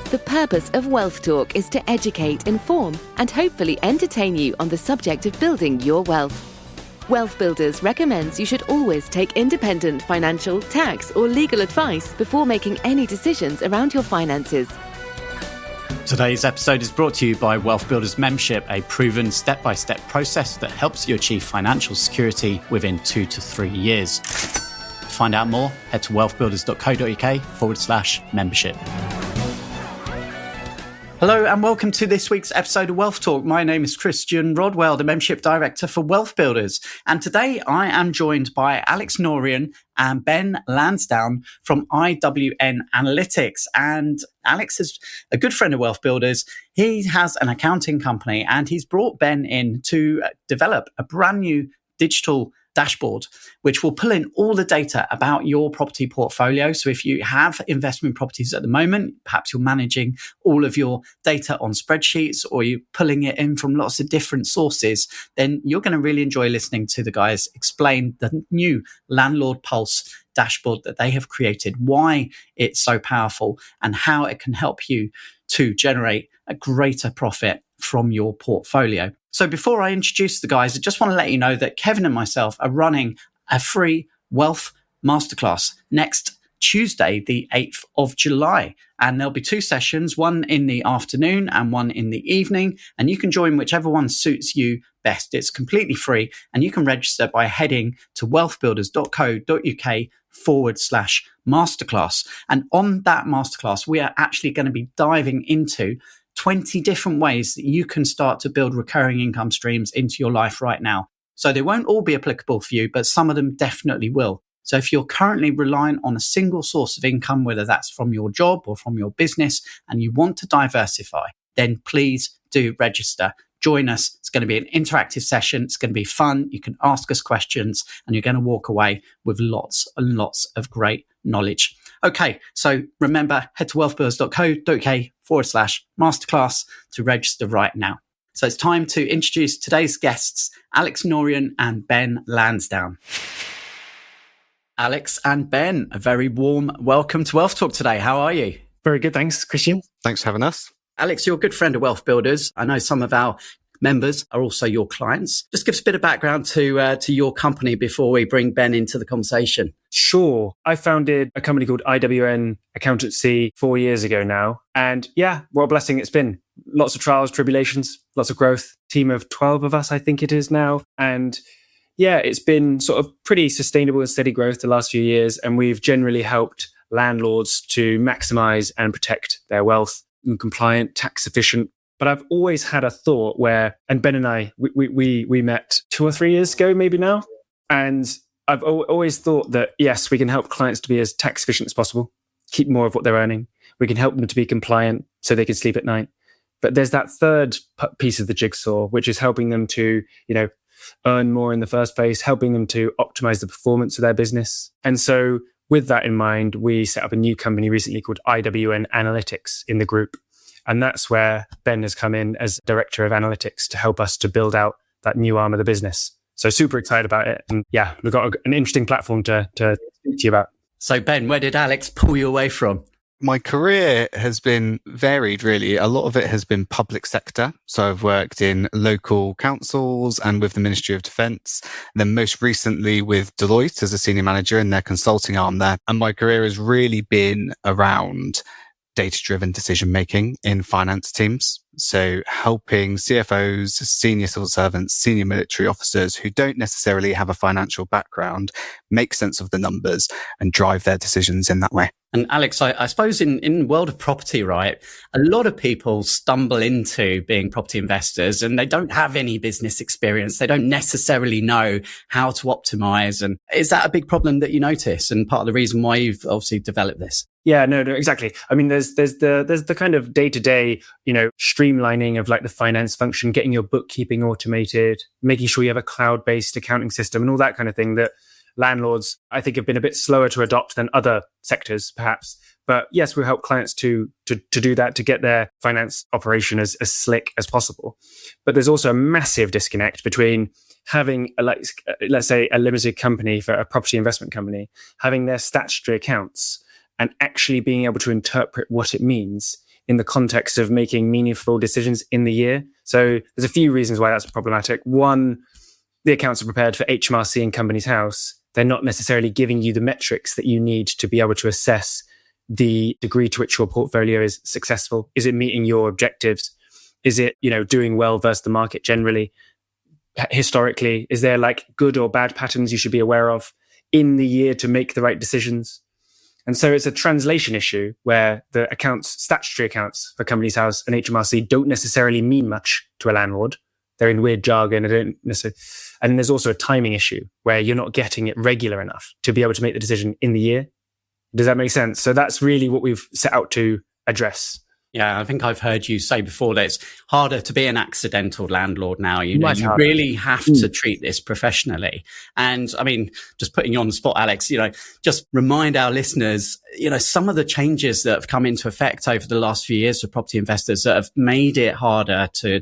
The purpose of Wealth Talk is to educate, inform, and hopefully entertain you on the subject of building your wealth. WealthBuilders recommends you should always take independent financial, tax, or legal advice before making any decisions around your finances. Today's episode is brought to you by WealthBuilders Membership, a proven step-by-step process that helps you achieve financial security within 2 to 3 years. To find out more, head to wealthbuilders.co.uk/membership. Hello and welcome to this week's episode of Wealth Talk. My name is Christian Rodwell, the Membership Director for WealthBuilders. And today I am joined by Alex Norian and Ben Lansdown from IWN Analytics. And Alex is a good friend of WealthBuilders. He has an accounting company and he's brought Ben in to develop a brand new digital dashboard, which will pull in all the data about your property portfolio. So if you have investment properties at the moment, perhaps you're managing all of your data on spreadsheets or you're pulling it in from lots of different sources, then you're going to really enjoy listening to the guys explain the new Landlord Pulse dashboard that they have created, why it's so powerful and how it can help you to generate a greater profit from your portfolio. So before I introduce the guys, I just want to let you know that Kevin and myself are running a free wealth masterclass next Tuesday, the 8th of July. And there'll be 2 sessions, one in the afternoon and one in the evening. And you can join whichever one suits you best. It's completely free. And you can register by heading to wealthbuilders.co.uk/masterclass. And on that masterclass, we are actually going to be diving into 20 different ways that you can start to build recurring income streams into your life right now. So they won't all be applicable for you, but some of them definitely will. So if you're currently reliant on a single source of income, whether that's from your job or from your business, and you want to diversify, then please do register. Join us. It's going to be an interactive session. It's going to be fun. You can ask us questions and you're going to walk away with lots and lots of great knowledge. Okay, so remember, head to wealthbuilders.co.uk/masterclass to register right now. So it's time to introduce today's guests, Alex Norian and Ben Lansdown. Alex and Ben, a very warm welcome to Wealth Talk today. How are you? Very good, thanks, Christian. Thanks for having us. Alex, you're a good friend of WealthBuilders. I know some of our members are also your clients. Just give us a bit of background to your company before we bring Ben into the conversation. Sure. I founded a company called IWN Accountancy 4 years ago now. And yeah, what a blessing it's been. Lots of trials, tribulations, lots of growth. Team of 12 of us, I think it is now. And yeah, it's been sort of pretty sustainable and steady growth the last few years. And we've generally helped landlords to maximize and protect their wealth, compliant, tax efficient. But I've always had a thought where, and Ben and I, we met 2 or 3 years ago, maybe now. And I've always thought that, yes, we can help clients to be as tax efficient as possible, keep more of what they're earning. We can help them to be compliant so they can sleep at night. But there's that third piece of the jigsaw, which is helping them to, earn more in the first place, helping them to optimize the performance of their business. And so with that in mind, we set up a new company recently called IWN Analytics in the group. And that's where Ben has come in as Director of Analytics to help us to build out that new arm of the business. So super excited about it. And yeah, we've got an interesting platform to speak to you about. So Ben, where did Alex pull you away from? My career has been varied, really. A lot of it has been public sector. So I've worked in local councils and with the Ministry of Defence. Then most recently with Deloitte as a senior manager in their consulting arm there. And my career has really been around data-driven decision-making in finance teams. So helping CFOs, senior civil servants, senior military officers who don't necessarily have a financial background make sense of the numbers and drive their decisions in that way. And Alex, I suppose in the world of property, right, a lot of people stumble into being property investors and they don't have any business experience. They don't necessarily know how to optimize. And is that a big problem that you notice and part of the reason why you've obviously developed this? Yeah, no, exactly. I mean, there's the kind of day-to-day, streamlining of like the finance function, getting your bookkeeping automated, making sure you have a cloud-based accounting system and all that kind of thing that landlords, I think, have been a bit slower to adopt than other sectors, perhaps. But yes, we'll help clients to do that, to get their finance operation as slick as possible. But there's also a massive disconnect between having, let's say, a limited company for a property investment company, having their statutory accounts and actually being able to interpret what it means in the context of making meaningful decisions in the year. So there's a few reasons why that's problematic. One, the accounts are prepared for HMRC and Companies House. They're not necessarily giving you the metrics that you need to be able to assess the degree to which your portfolio is successful. Is it meeting your objectives? Is it, doing well versus the market generally? Historically, is there like good or bad patterns you should be aware of in the year to make the right decisions? And so it's a translation issue where the statutory accounts for Companies House and HMRC don't necessarily mean much to a landlord. They're in weird jargon. And there's also a timing issue where you're not getting it regular enough to be able to make the decision in the year. Does that make sense? So that's really what we've set out to address. Yeah, I think I've heard you say before that it's harder to be an accidental landlord now. You really have to treat this professionally. And I mean, just putting you on the spot, Alex, just remind our listeners, some of the changes that have come into effect over the last few years for property investors that have made it harder to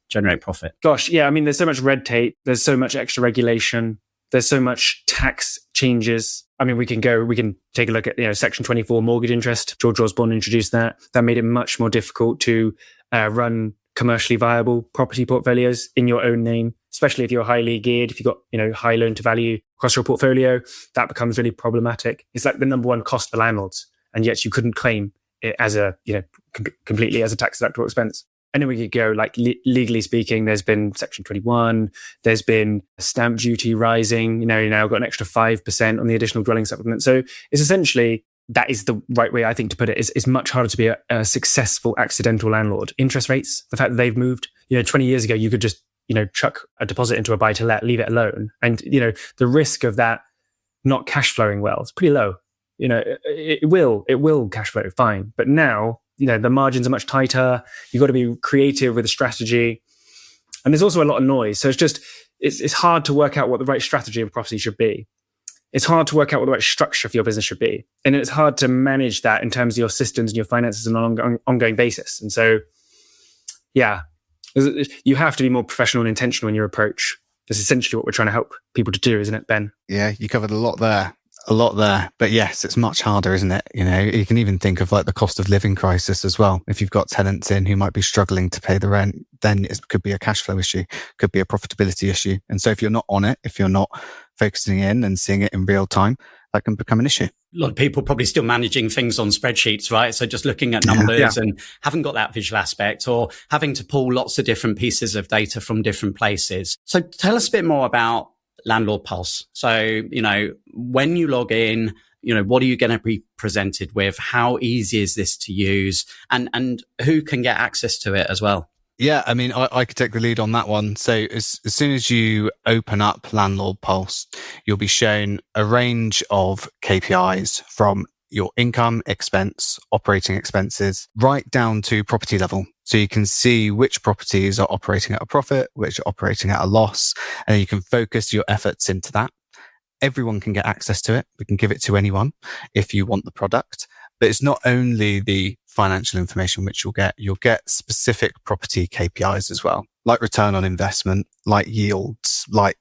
generate profit. Gosh, yeah. I mean, there's so much red tape. There's so much extra regulation. There's so much tax changes. I mean, we can take a look at, Section 24 mortgage interest. George Osborne introduced that. That made it much more difficult to run commercially viable property portfolios in your own name, especially if you're highly geared, if you've got, high loan to value across your portfolio. That becomes really problematic. It's like the number one cost for landlords. And yet you couldn't claim it as completely as a tax deductible expense. And then we could go legally speaking, there's been Section 21, there's been stamp duty rising, you now got an extra 5% on the additional dwelling supplement. So it's essentially, that is the right way, I think, to put it. It's much harder to be a successful accidental landlord. Interest rates, the fact that they've moved, 20 years ago, you could just, chuck a deposit into a buy to let, leave it alone. And, the risk of that not cash flowing well is pretty low. It will cash flow fine. But now, the margins are much tighter. You've got to be creative with a strategy. And there's also a lot of noise. So it's hard to work out what the right strategy of property should be. It's hard to work out what the right structure for your business should be. And it's hard to manage that in terms of your systems and your finances on an ongoing basis. And so, yeah, you have to be more professional and intentional in your approach. That's essentially what we're trying to help people to do, isn't it, Ben? Yeah, you covered a lot there. But yes, it's much harder, isn't it? You can even think of like the cost of living crisis as well. If you've got tenants in who might be struggling to pay the rent, then it could be a cash flow issue, could be a profitability issue. And so if you're not on it, if you're not focusing in and seeing it in real time, that can become an issue. A lot of people probably still managing things on spreadsheets, right? So just looking at numbers and haven't got that visual aspect, or having to pull lots of different pieces of data from different places. So tell us a bit more about Landlord Pulse. So, when you log in, what are you going to be presented with? How easy is this to use? And who can get access to it as well? Yeah, I mean, I could take the lead on that one. So as soon as you open up Landlord Pulse, you'll be shown a range of KPIs from your income, expense, operating expenses, right down to property level. So you can see which properties are operating at a profit, which are operating at a loss, and you can focus your efforts into that. Everyone can get access to it. We can give it to anyone if you want the product. But it's not only the financial information which you'll get specific property KPIs as well, like return on investment, like yields, like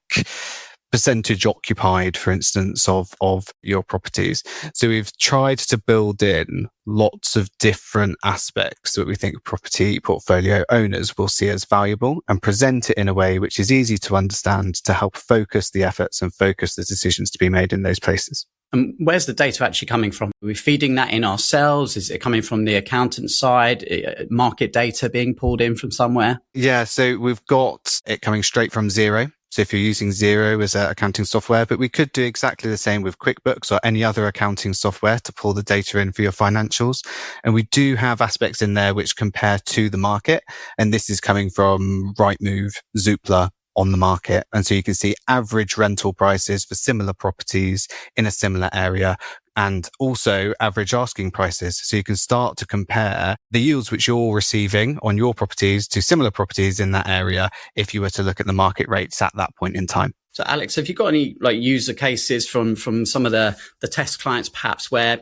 percentage occupied, for instance, of your properties. So we've tried to build in lots of different aspects that we think property portfolio owners will see as valuable, and present it in a way which is easy to understand to help focus the efforts and focus the decisions to be made in those places. And where's the data actually coming from? Are we feeding that in ourselves? Is it coming from the accountant side? Market data being pulled in from somewhere? Yeah, so we've got it coming straight from Xero. So if you're using Xero as accounting software, but we could do exactly the same with QuickBooks or any other accounting software to pull the data in for your financials. And we do have aspects in there which compare to the market. And this is coming from Rightmove, Zoopla, on the market. And so you can see average rental prices for similar properties in a similar area, and also average asking prices. So you can start to compare the yields which you're receiving on your properties to similar properties in that area if you were to look at the market rates at that point in time. So Alex, have you got any like user cases from some of the test clients perhaps where,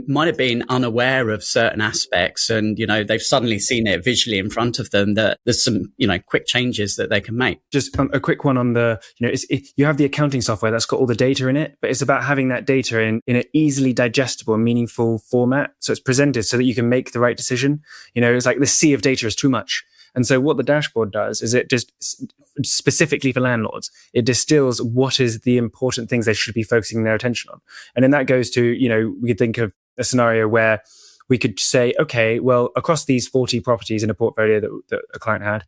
might have been unaware of certain aspects and, they've suddenly seen it visually in front of them that there's some, quick changes that they can make? Just a quick one on the, you have the accounting software that's got all the data in it, but it's about having that data in an easily digestible and meaningful format. So it's presented so that you can make the right decision. It's like the sea of data is too much. And so what the dashboard does is it just specifically for landlords, it distills what is the important things they should be focusing their attention on. And then that goes to, we could think of a scenario where we could say, okay, well, across these 40 properties in a portfolio that a client had,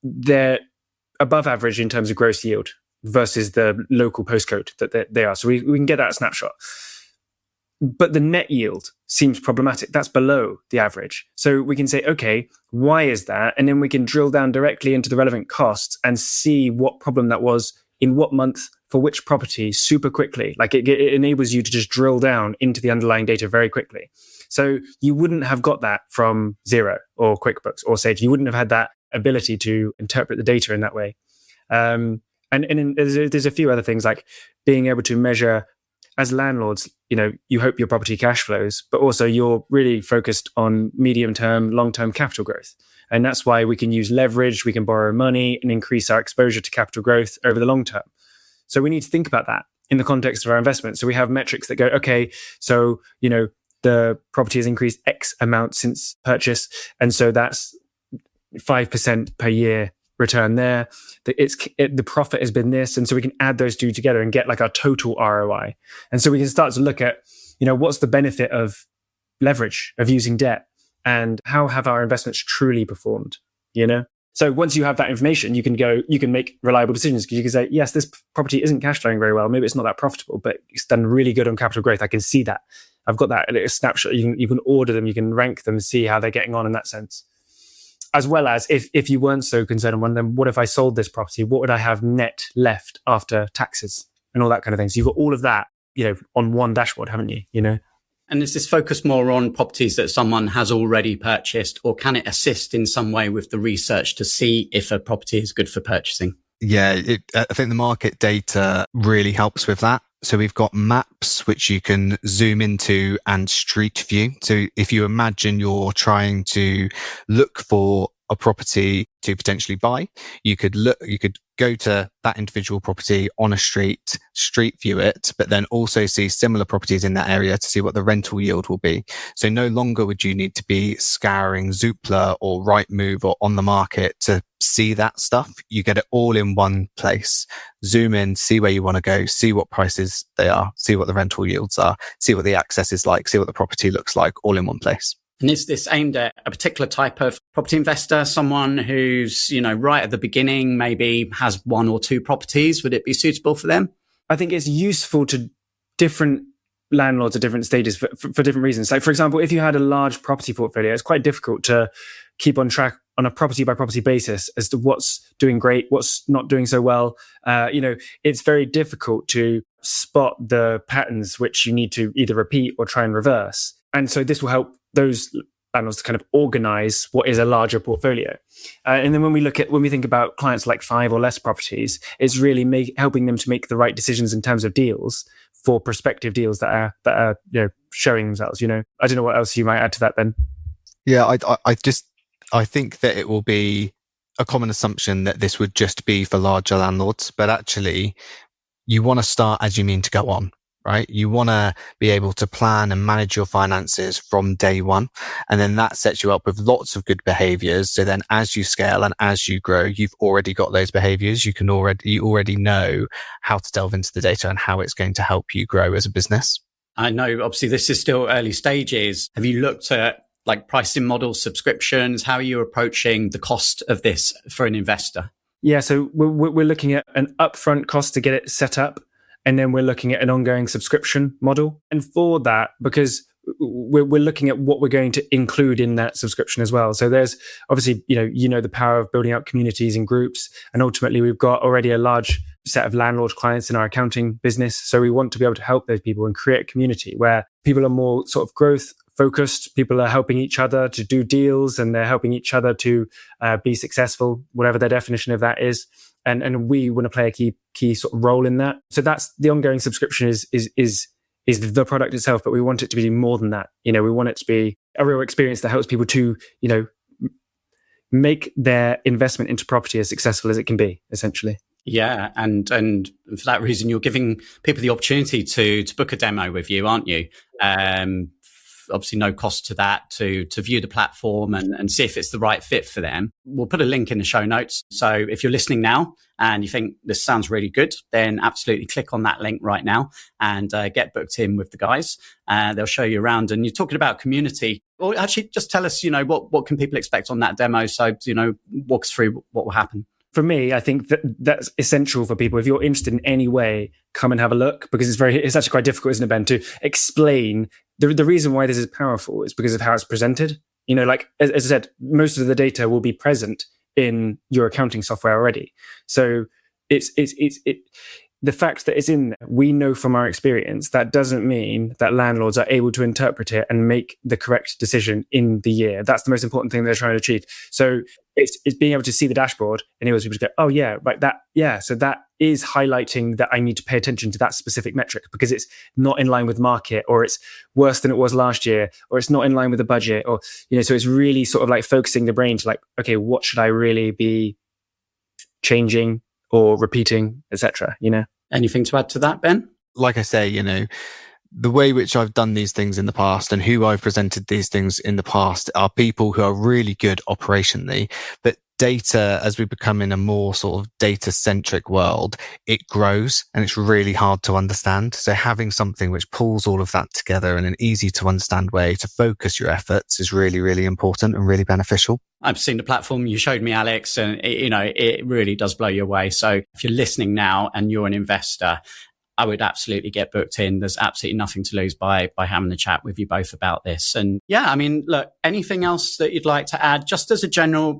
they're above average in terms of gross yield versus the local postcode that they are. So we can get that snapshot. But the net yield seems problematic. That's below the average. So we can say, okay, why is that? And then we can drill down directly into the relevant costs and see what problem that was in what month for which property super quickly. Like it enables you to just drill down into the underlying data very quickly. So you wouldn't have got that from Xero or QuickBooks or Sage. You wouldn't have had that ability to interpret the data in that way. And there's a few other things like being able to measure as landlords, you hope your property cash flows, but also you're really focused on medium-term, long-term capital growth. And that's why we can use leverage, we can borrow money and increase our exposure to capital growth over the long term. So we need to think about that in the context of our investment. So we have metrics that go, okay, so, the property has increased X amount since purchase. And so that's 5% per year return there. The profit has been this. And so we can add those two together and get like our total ROI. And so we can start to look at, what's the benefit of leverage, of using debt, and how have our investments truly performed, So once you have that information, you can make reliable decisions because you can say, yes, this property isn't cash flowing very well. Maybe it's not that profitable, but it's done really good on capital growth. I can see that. I've got that little snapshot. You can order them, you can rank them, see how they're getting on in that sense. As well as if you weren't so concerned on one, then what if I sold this property? What would I have net left after taxes and all that kind of thing? So you've got all of that, on one dashboard, haven't you? And is this focused more on properties that someone has already purchased, or can it assist in some way with the research to see if a property is good for purchasing? Yeah, I think the market data really helps with that. So we've got maps which you can zoom into and street view. So if you imagine you're trying to look for a property to potentially buy, you could go to that individual property on a street view it, but then also see similar properties in that area to see what the rental yield will be. So no longer would you need to be scouring Zoopla or Rightmove or On the Market to see that stuff. You get it all in one place. Zoom in, see where you want to go, see what prices they are, see what the rental yields are, see what the access is like, see what the property looks like, all in one place. And is this aimed at a particular type of property investor, someone who's, right at the beginning, maybe has one or two properties? Would it be suitable for them? I think it's useful to different landlords at different stages for different reasons. Like, for example, if you had a large property portfolio, it's quite difficult to keep on track on a property by property basis as to what's doing great, what's not doing so well. It's very difficult to spot the patterns which you need to either repeat or try and reverse. And so this will help those landlords to kind of organize what is a larger portfolio. And then when we think about clients like 5 or less properties, it's really helping them to make the right decisions in terms of deals for prospective deals that are showing themselves. I don't know what else you might add to that, Ben. Yeah, I think that it will be a common assumption that this would just be for larger landlords, but actually you want to start as you mean to go on. Right? You want to be able to plan and manage your finances from day one. And then that sets you up with lots of good behaviors. So then as you scale and as you grow, you've already got those behaviors. You already know how to delve into the data and how it's going to help you grow as a business. I know, obviously, this is still early stages. Have you looked at like pricing models, subscriptions? How are you approaching the cost of this for an investor? Yeah, so we're looking at an upfront cost to get it set up. And then we're looking at an ongoing subscription model. And for that, because we're looking at what we're going to include in that subscription as well. So there's obviously, the power of building out communities and groups. And ultimately, we've got already a large set of landlord clients in our accounting business. So we want to be able to help those people and create a community where people are more sort of growth focused. People are helping each other to do deals and they're helping each other to be successful, whatever their definition of that is. And we want to play a key sort of role in that. So that's the ongoing subscription is the product itself, but we want it to be more than that. We want it to be a real experience that helps people to, make their investment into property as successful as it can be, essentially. Yeah, and for that reason, you're giving people the opportunity to book a demo with you, aren't you? Obviously, no cost to that, to view the platform and see if it's the right fit for them. We'll put a link in the show notes. So if you're listening now and you think this sounds really good, then absolutely click on that link right now and get booked in with the guys. They'll show you around. And you're talking about community. Well, actually, just tell us, what can people expect on that demo? So, walk us through what will happen. For me, I think that's essential for people. If you're interested in any way, come and have a look, because it's actually quite difficult, isn't it, Ben, to explain the reason why this is powerful is because of how it's presented. Like as I said, most of the data will be present in your accounting software already. So it's the fact that it's in there, we know from our experience, that doesn't mean that landlords are able to interpret it and make the correct decision in the year. That's the most important thing they're trying to achieve. So it's being able to see the dashboard and able to go, oh yeah, right, that, yeah. So that is highlighting that I need to pay attention to that specific metric because it's not in line with market, or it's worse than it was last year, or it's not in line with the budget, or, so it's really sort of like focusing the brain to like, okay, what should I really be changing or repeating, etc. Anything to add to that, Ben? Like I say, the way which I've done these things in the past and who I've presented these things in the past are people who are really good operationally, but data, as we become in a more sort of data-centric world, it grows and it's really hard to understand. So having something which pulls all of that together in an easy to understand way to focus your efforts is really, really important and really beneficial. I've seen the platform you showed me, Alex, and it really does blow you away. So if you're listening now and you're an investor, I would absolutely get booked in. There's absolutely nothing to lose by having a chat with you both about this. And yeah, I mean, look, anything else that you'd like to add, just as a general,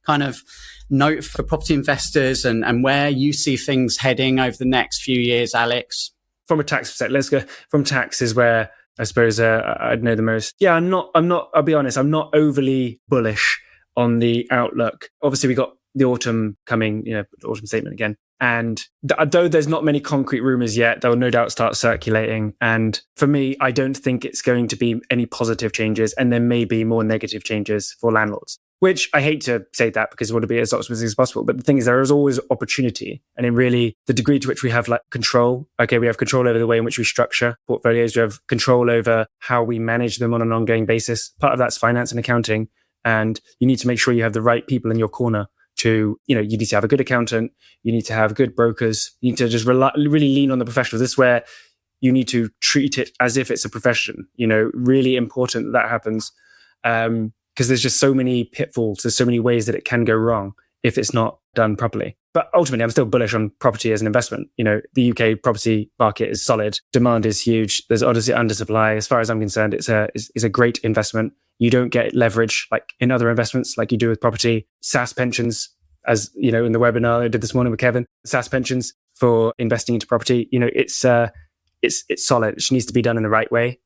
kind of note for property investors and where you see things heading over the next few years, Alex? From a tax perspective, let's go from tax is where I suppose I'd know the most. Yeah, I'll be honest, I'm not overly bullish on the outlook. Obviously we got the autumn coming, autumn statement again. And though there's not many concrete rumors yet, they'll no doubt start circulating. And for me, I don't think it's going to be any positive changes. And there may be more negative changes for landlords, which I hate to say that because we want to be as optimistic as possible. But the thing is, there is always opportunity. And in really the degree to which we have like control, we have control over the way in which we structure portfolios. We have control over how we manage them on an ongoing basis. Part of that's finance and accounting. And you need to make sure you have the right people in your corner to, you need to have a good accountant, you need to have good brokers, you need to just really lean on the professionals. This is where you need to treat it as if it's a profession, really important that happens. Because there's just so many pitfalls, there's so many ways that it can go wrong if it's not done properly. But ultimately, I'm still bullish on property as an investment. The UK property market is solid. Demand is huge. There's obviously undersupply. As far as I'm concerned, it's a great investment. You don't get leverage like in other investments, like you do with property. SSAS pensions, as in the webinar I did this morning with Kevin, SSAS pensions for investing into property. It's solid. It just needs to be done in the right way.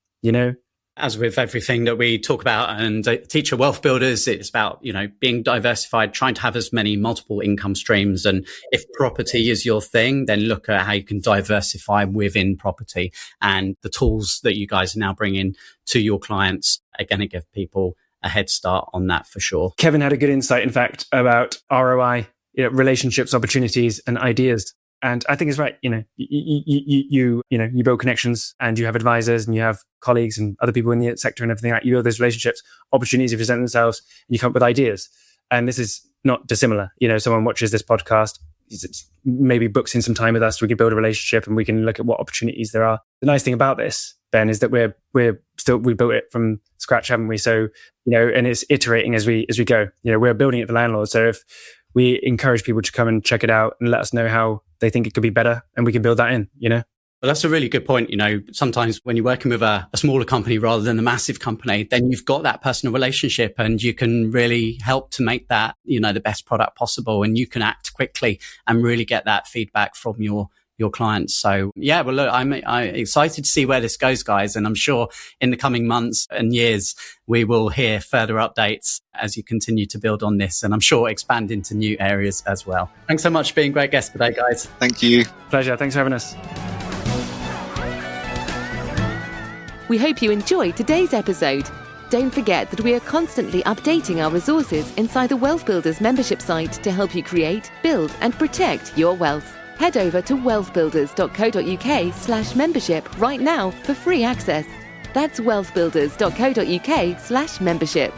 As with everything that we talk about and teach at WealthBuilders, it's about, being diversified, trying to have as many multiple income streams. And if property is your thing, then look at how you can diversify within property. And the tools that you guys are now bringing to your clients are going to give people a head start on that for sure. Kevin had a good insight, in fact, about ROI, relationships, opportunities, and ideas. And I think it's right. You build connections and you have advisors and you have colleagues and other people in the sector and everything like that. You build those relationships, opportunities present themselves, and you come up with ideas. And this is not dissimilar. Someone watches this podcast, maybe books in some time with us. We can build a relationship and we can look at what opportunities there are. The nice thing about this, Ben, is that we built it from scratch, haven't we? So, and it's iterating as we go. We're building it for landlords. So if we encourage people to come and check it out and let us know how they think it could be better, and we can build that in, Well, that's a really good point. Sometimes when you're working with a smaller company rather than a massive company, then you've got that personal relationship and you can really help to make that, the best product possible. And you can act quickly and really get that feedback from your your clients. So yeah, well, look, I'm excited to see where this goes, guys. And I'm sure in the coming months and years, we will hear further updates as you continue to build on this. And I'm sure expand into new areas as well. Thanks so much for being a great guest today, guys. Thank you. Pleasure. Thanks for having us. We hope you enjoyed today's episode. Don't forget that we are constantly updating our resources inside the WealthBuilders membership site to help you create, build, and protect your wealth. Head over to wealthbuilders.co.uk/membership right now for free access. That's wealthbuilders.co.uk/membership.